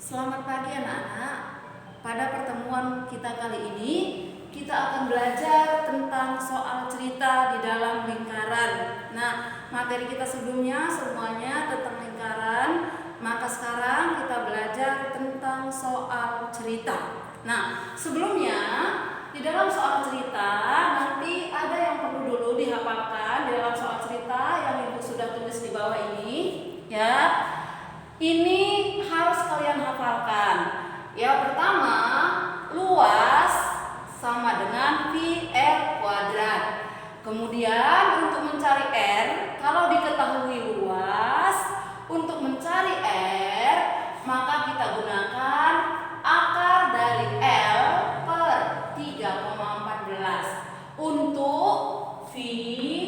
Selamat pagi anak-anak. Pada pertemuan kita kali ini, kita akan belajar tentang soal cerita di dalam lingkaran. Nah, materi kita sebelumnya semuanya tentang lingkaran, maka sekarang kita belajar tentang soal cerita. Nah, sebelumnya di dalam soal cerita nanti ada yang perlu dulu dihafalkan di dalam soal cerita yang Ibu sudah tulis di bawah ini, ya. Ini harus kalian hafalkan. Yang pertama, luas sama dengan pi r kuadrat. Kemudian untuk mencari r, kalau diketahui luas, untuk mencari r, maka kita gunakan akar dari L per 3,14. Untuk V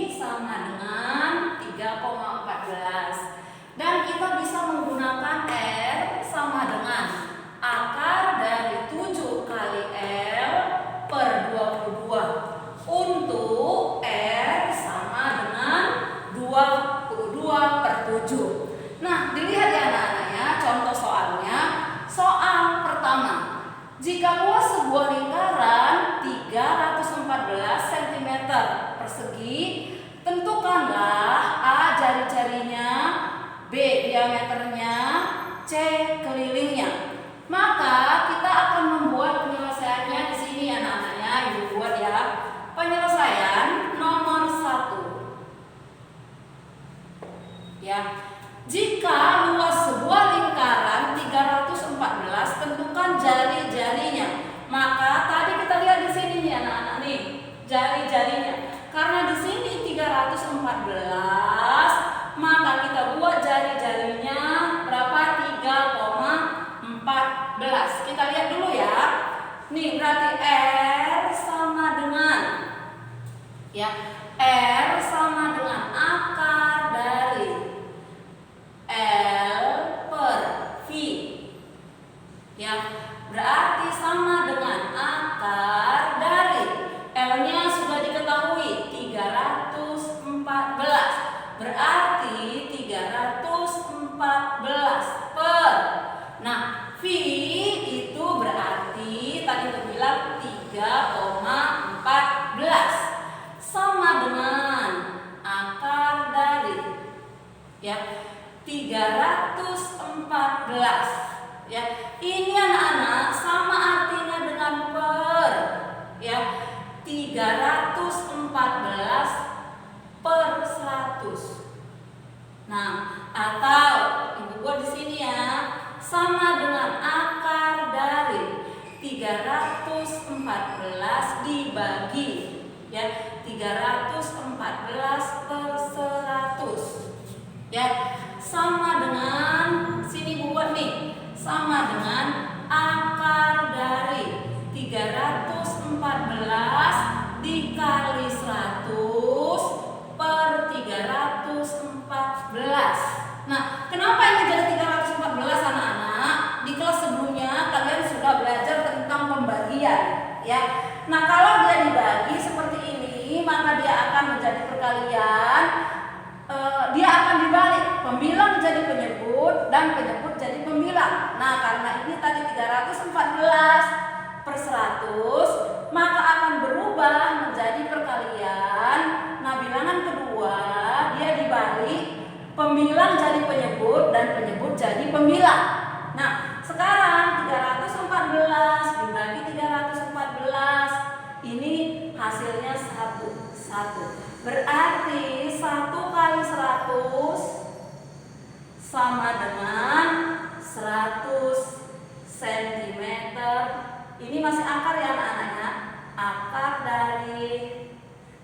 sama dengan 3,14. Dan kita bisa menggunakan R sama dengan akar dari 7 kali L per 22. Untuk R sama dengan 22 per 7. Nah, dilihat ya anak-anak ya, contoh soalnya. Soal pertama, jika luas sebuah lingkaran 314 cm persegi, tentukanlah A jari-jarinya, B diameternya, C kelilingnya. Maka kita akan membuat penyelesaiannya di sini anak-anaknya. Ibu buat ya. Penyelesaian nomor 1. Ya. Jika luas sebuah lingkaran 314, tentukan jari-jarinya. Maka tadi kita lihat di sini nih anak-anak nih, jari-jarinya. Karena di sini 314, maka kita buat jari-jarinya berapa? 3,14. Kita lihat dulu ya. Nih berarti R sama dengan, ya, R sama dengan akar dari L per V. Ya, berarti sama dengan akar dari L-nya sudah diketahui 314. Berarti 314 per. Nah, V itu berarti tadi kita bilang 3,14 sama dengan akar dari, ya, 314. Ya, ini anak-anak sama artinya dengan per. Ya, 314 per 100. Nah, atau Ibu buat di sini ya, sama dengan akar dari 314 dibagi, ya, 314 per 100. Ya, sama dengan sini Ibu buat nih, sama dengan akar dari 314 dikali 100 per 314. Nah, kenapa ini jadi 314 anak-anak? Di kelas sebelumnya kalian sudah belajar tentang pembagian, ya. Nah, kalau dia dibagi seperti ini, maka dia akan menjadi perkalian. Dia akan dibalik, pembilang jadi penyebut dan penyebut jadi pembilang. Nah, karena ini tadi 314 per 100, maka akan berubah menjadi perkalian. Nah, bilangan kedua dia dibalik, pembilang jadi penyebut dan penyebut jadi pembilang. Nah, sekarang 314 dibagi 314, ini hasilnya 1. Berarti 1 kali 100 sama dengan 100 cm. Ini masih akar ya anak-anaknya, akar dari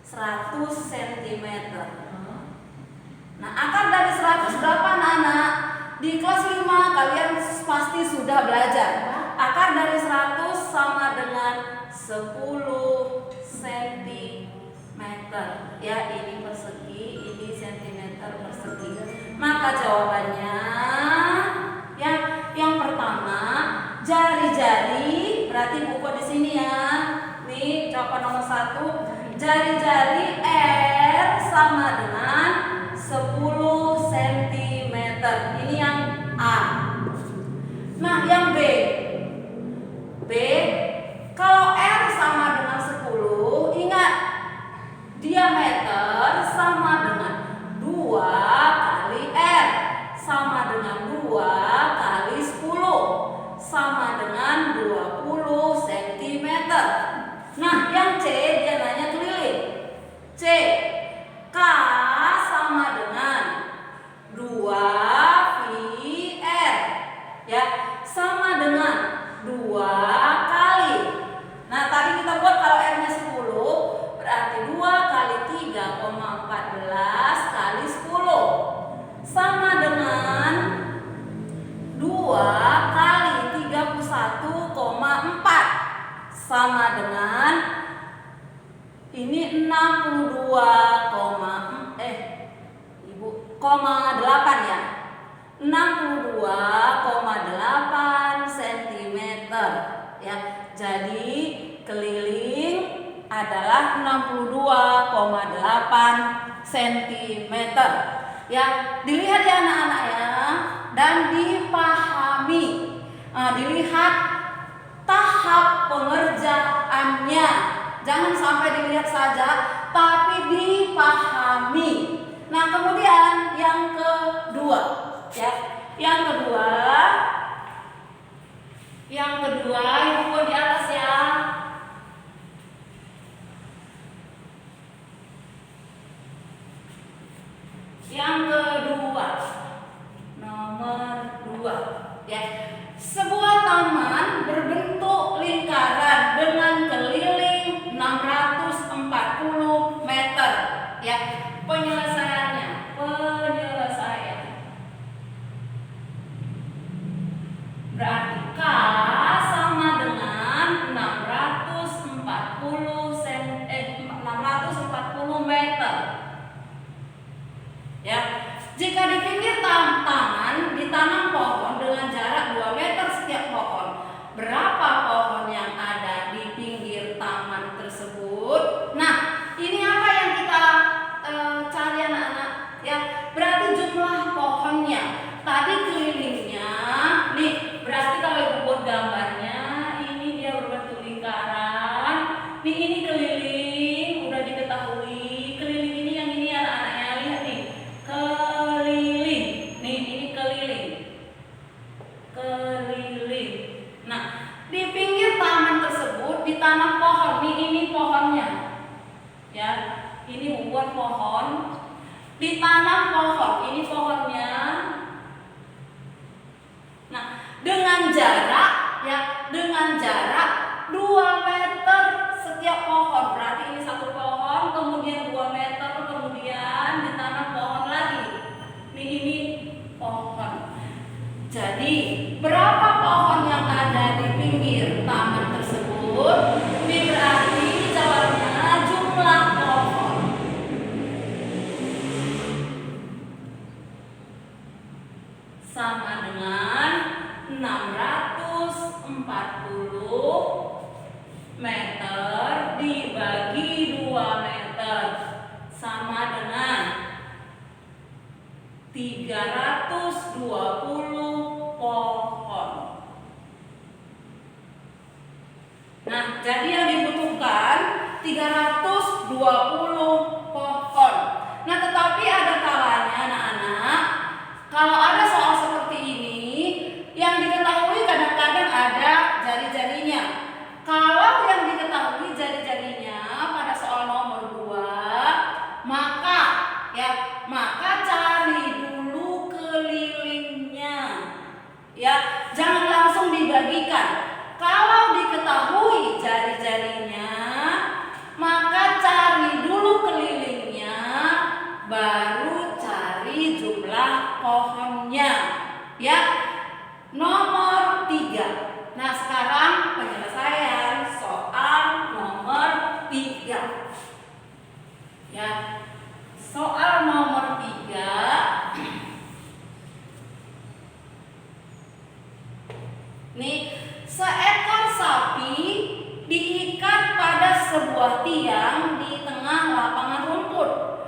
100 cm. Nah, akar dari 100 berapa anak-anak? Di kelas 5 kalian pasti sudah belajar. Akar dari 100 sama dengan 10 cm. Ya, ini persegi, ini centimeter persegi. Maka jawabannya yang pertama, jari-jari, berarti buku di sini ya. Nih, jawaban nomor 1, jari-jari R sama dengan 10 cm. Ini yang A. Nah, yang sama dengan ini 62,8 ya. 62,8 cm ya. Jadi keliling adalah 62,8 cm ya. Dilihat ya anak-anak ya, dan dipahami. Dilihat tahap pengerjaannya. Jangan sampai dilihat saja, tapi dipahami. Nah, kemudian yang kedua ya. Yang kedua Ibu di atas ya. Yang kedua, nomor 2 ya. Sebuah taman berbentuk lingkaran dengan keliling 640 meter ya. Penyelesaian berarti K sama dengan 640 meter ya. Jika di pinggir taman ditanam pohon dengan jarak 2 meter setiap pohon, berapa pohon yang ada di pinggir taman tersebut? Nah, ini apa yang kita cari anak-anak ya? Berarti jumlah pohonnya. Tadi kelilingnya nih, berarti kalau Ibu buat gambarnya, ini dia berbentuk lingkaran. Nih ini keliling, udah diketahui. Keliling ini yang ini anak-anaknya, lihat nih. Keliling. Nih ini keliling. Nah, di pinggir taman tersebut ditanam pohon. Nih ini pohonnya. Ya, ini membuat pohon. Ditanam pohon. Ini pohonnya. Nah, dengan jarak ya, dengan jarak 2 meter setiap pohon. Berarti ini satu pohon, kemudian 2 meter, kemudian ditanam pohon lagi. Ini pohon. Jadi, berapa pohon yang ada di pinggir taman tersebut? Ini berarti jawabnya jumlah pohon. Sama dengan 640 meter dibagi 2 meter sama dengan 320 pohon. Nah, jadi yang dibutuhkan 320 pohon. Nah, tetapi ada kalanya anak-anak, kalau ada soal seperti ini, yang diketahui kadang-kadang ada jari-jarinya. Kalau yang diketahui jari-jarinya pada soal nomor 2, maka cari dulu kelilingnya. Ya, jangan langsung dibagikan. Kalau diketahui jari-jarinya, maka cari dulu kelilingnya, baru cari jumlah pohonnya. Ya, nomor 3. Nah, sekarang penyelesaian soal nomor 3. Ya, soal nomor 3. Nih, seekor sapi diikat pada sebuah tiang di tengah lapangan rumput.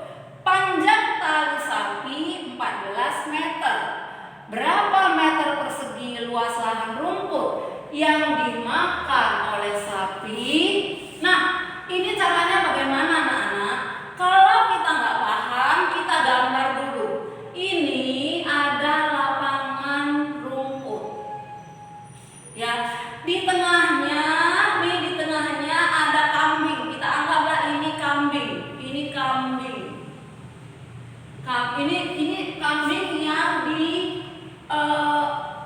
Panjang tali sapi 14 meter. Berapa meter persegi luas lahan rumput yang dimakan oleh sapi? Nah, ini caranya bagaimana anak-anak? Kalau kita nggak paham, kita gambar dulu. Ini ada lapangan rumput. Ya, di tengahnya ada kambing. Kita anggaplah ini kambing. Ini kambing. Ini kambing yang di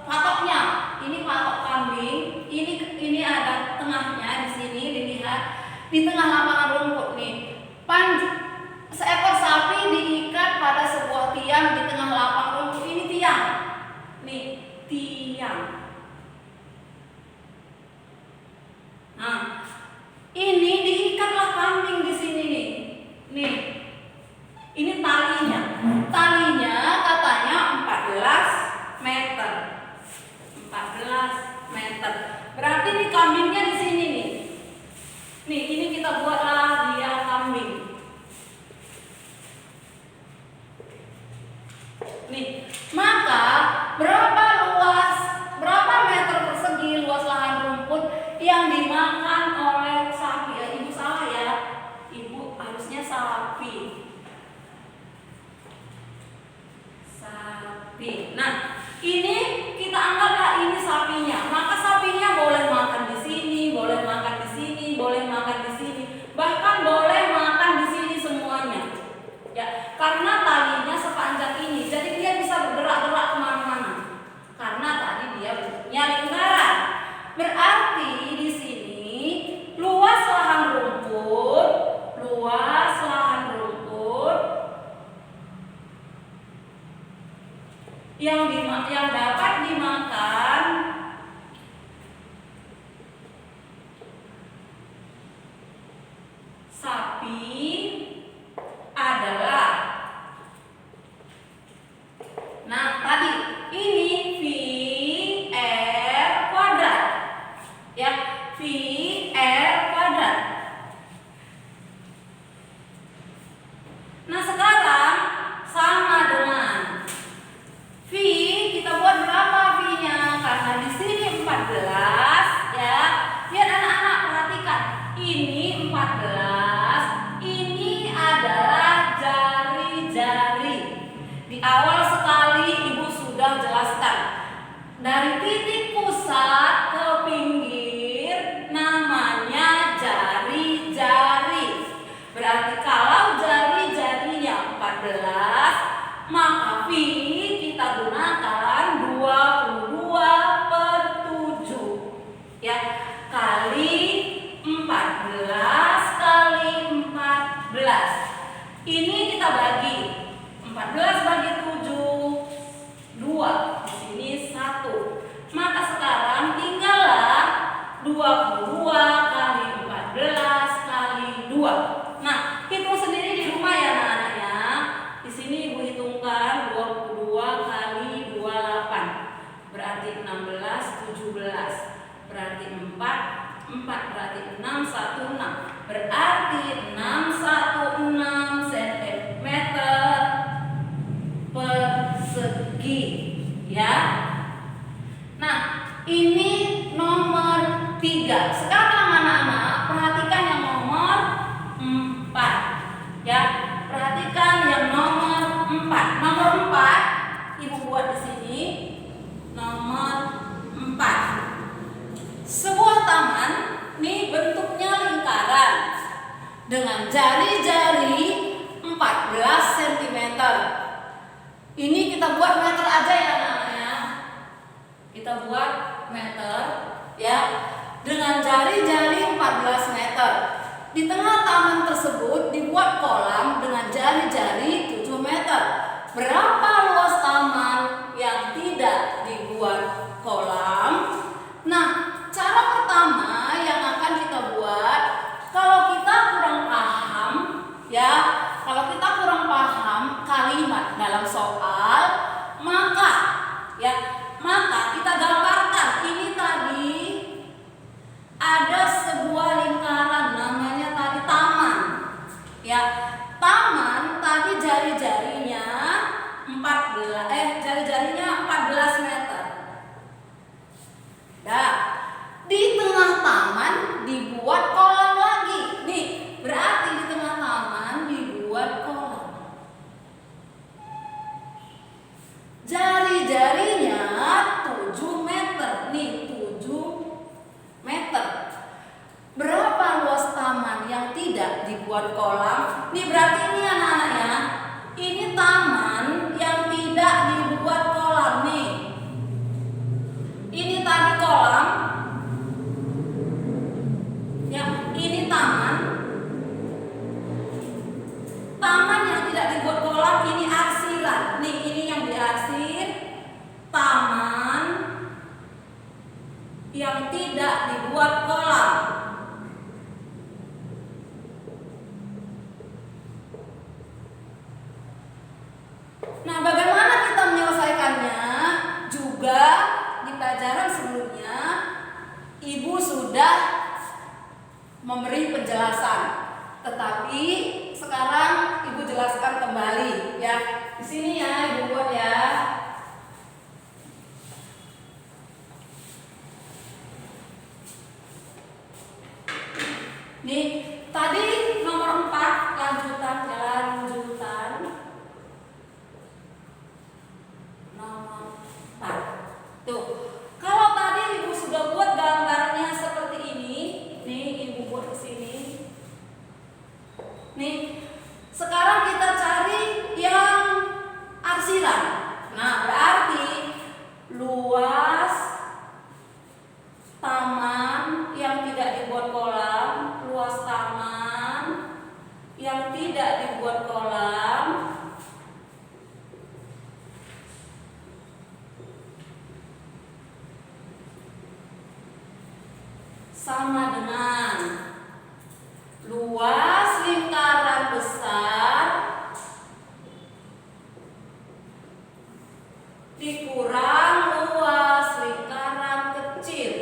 patoknya. Ini patok kambing. Ini ada tengahnya di sini, dilihat di tengah lapangan rumput nih. Seekor sapi diikat pada sebuah tiang di tengah lapangan rumput. Ini tiang. Nih, tiang. Nah, Berarti nih kambingnya di sini nih. Nih, ini kita buatlah dia kambing. Nih, maka berapa meter persegi luas lahan rumput yang dimakan oleh sapi? Ya, ibu salah ya. Ibu harusnya sapi. Nah, ini kita anggaplah ini sapinya. Maka sapinya boleh makan di sini, boleh makan di sini, boleh makan di sini, bahkan boleh makan di sini semuanya. Ya, karena talinya sepanjang ini, jadi dia bisa bergerak-gerak kemana-mana. Karena tadi dia bentuknya lingkaran. Berarti di sini luas lahan rumput yang dapat dimakan sapi adalah, nah tadi ini VR kuadrat, ya, VR kuadrat. Nah sekarang sama dengan V, kita buat berapa V-nya? Karena di sini 14, ya. Lihat anak-anak, perhatikan. Ini 14, ini adalah jari-jari. Di awal sekali ibu sudah jelaskan. Dari titik pusat ke pinggir namanya jari-jari. Berarti kalau jari-jarinya 14, maka V kita gunakan 22/7, ya, kali 14 kali 14. Ini kita bagi 14 bagi 7, 2. Di sini 1. Maka sekarang tinggallah 22 kali 14 kali 2. Nah, hitung sendiri di rumah ya anak-anak ya. Di sini ibu hitungkan 22 kali 28. Berarti 16, 17. Berarti 4 berarti 6, 1, 6. Berarti 616 cm persegi, ya. Nah, ini nomor 3. Sekarang anak-anak perhatikan yang nomor 4, ya. Perhatikan yang nomor 4. Nomor 4 ibu buat di sini. Nomor 4. Sebuah taman nih bentuknya lingkaran dengan jari-jari 14 cm. Ini kita buat meter aja ya anak-anaknya. Kita buat meter, ya, dengan jari-jari 14 meter. Di tengah taman tersebut dibuat kolam dengan jari-jari 7 meter. Berapa luas taman yang tidak dibuat kolam? Nah, cara pertama yang akan kita buat, kalau kita kurang paham, ya, kalau kita kurang paham kalimat dalam soal, maka kita gambarkan. Ini tadi ada sebuah lingkaran namanya tadi taman, ya. Taman tadi jari-jarinya 14 meter. Nah, di tengah taman dibuat kolam lagi. Nih, berarti di tengah taman dibuat kolam. Jari-jarinya 7 meter. Nih, 7 meter. Berapa luas taman yang tidak dibuat kolam? Nih berarti ini anak-anak ya. Ini taman yang tidak dibuat kolam nih. Ini tadi kolam. Ya, ini taman. Taman yang tidak dibuat kolam ini arsiran. Nih, ini yang diarsir. Taman yang tidak dibuat kolam. Nah, bagaimana kita menyelesaikannya? Juga di pelajaran sebelumnya memberi penjelasan. Tetapi sekarang Ibu jelaskan kembali ya. Di sini ya Ibu buat ya. Nih, tadi nomor 4 lanjutan. Nomor 4. Tuh. Kalau tadi Ibu sudah buat gambarnya seperti ini, nih Ibu buat ke sini. Nih, sekarang kita cari yang arsiran. Nah, berarti luas taman yang tidak dibuat kolam, luas taman yang tidak dibuat kolam sama dengan luas lingkaran besar dikurang luas lingkaran kecil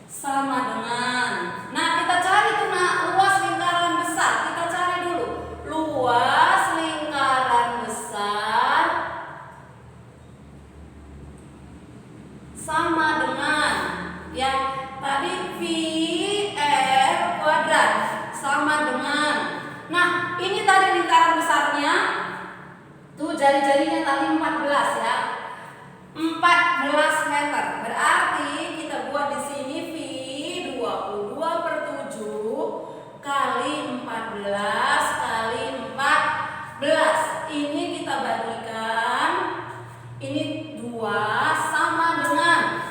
sama dengan, nah kita cari tuh luas lingkaran besar. Kita cari dulu luas lingkaran besar sama dengan ya tadi VR kuadrat sama dengan, nah ini tadi lingkaran besarnya tuh jari-jarinya tadi 14 ya, 14 meter. Berarti kita buat di sini V 22/7 kali 14 kali 14. Ini kita bagikan, ini 2 sama dengan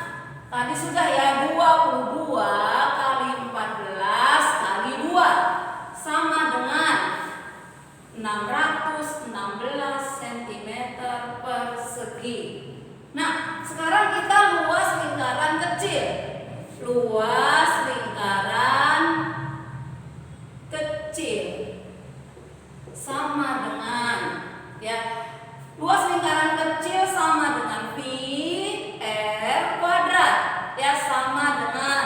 tadi sudah ya 22 kali 14 kali 2 sama dengan 616 cm persegi. Nah, sekarang kita luas lingkaran kecil. Luas lingkaran kecil sama dengan ya. Luas lingkaran kecil sama dengan V R kuadrat ya sama dengan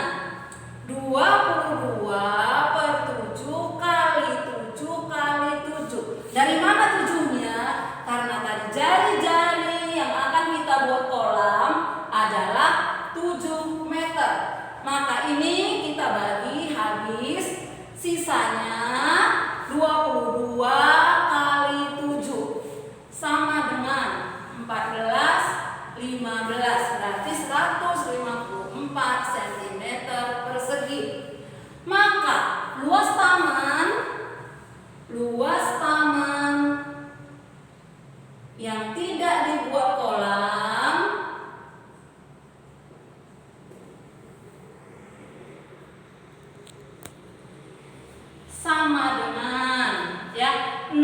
22/7 kali 7 kali 7. Dari mana 7-nya? Karena tadi jari-jari yang akan kita buat kolam adalah 7 meter. Maka ini kita bagi habis, sisanya 22 kali 7 sama dengan 14, 15, berarti 154 cm persegi. Maka luas taman yang tidak dibuat kolam sama dengan ya 616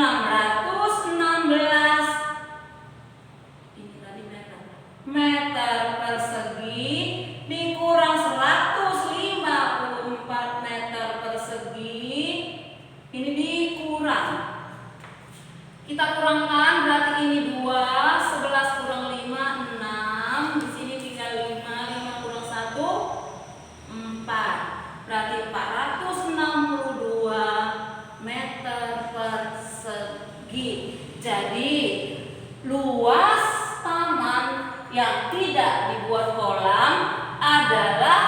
ini tadi meter persegi dikurang 154 meter persegi. Ini dikurang, kita kurangkan berarti ini 2, 11 kurang 5 6, di sini tinggal 5 kurang 1 4, berarti 462 meter persegi. Jadi luas taman yang tidak dibuat kolam adalah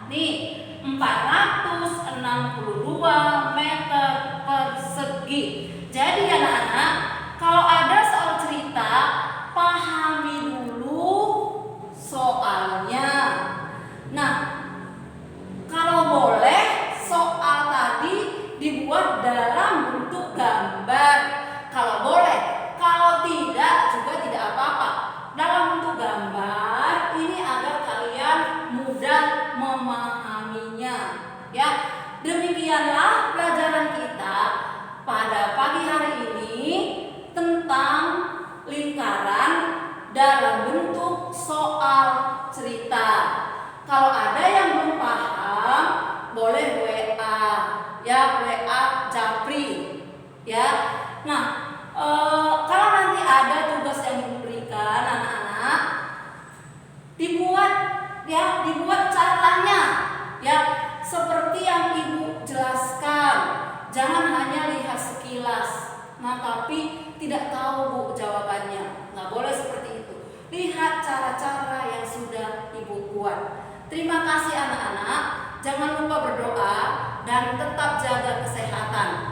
nih 462 meter persegi. Jadi anak-anak, kalau ada soal cerita, pahami dulu soalnya. Nah, kalau boleh soal tadi dibuat dalam bentuk gambar. Kalau boleh, kalau tidak juga tidak apa-apa. Dalam bentuk gambar ini agar kalian mudah memahaminya. Ya, demikianlah pelajaran kita pada pagi hari ini tentang lingkaran dalam bentuk soal cerita. Kalau ada yang belum paham, boleh WA ya, WA Japri ya. Nah, kalau nanti ada tugas yang diberikan anak-anak, dibuat tidak tahu Bu jawabannya. Nggak boleh seperti itu. Lihat cara-cara yang sudah Ibu buat. Terima kasih anak-anak. Jangan lupa berdoa dan tetap jaga kesehatan.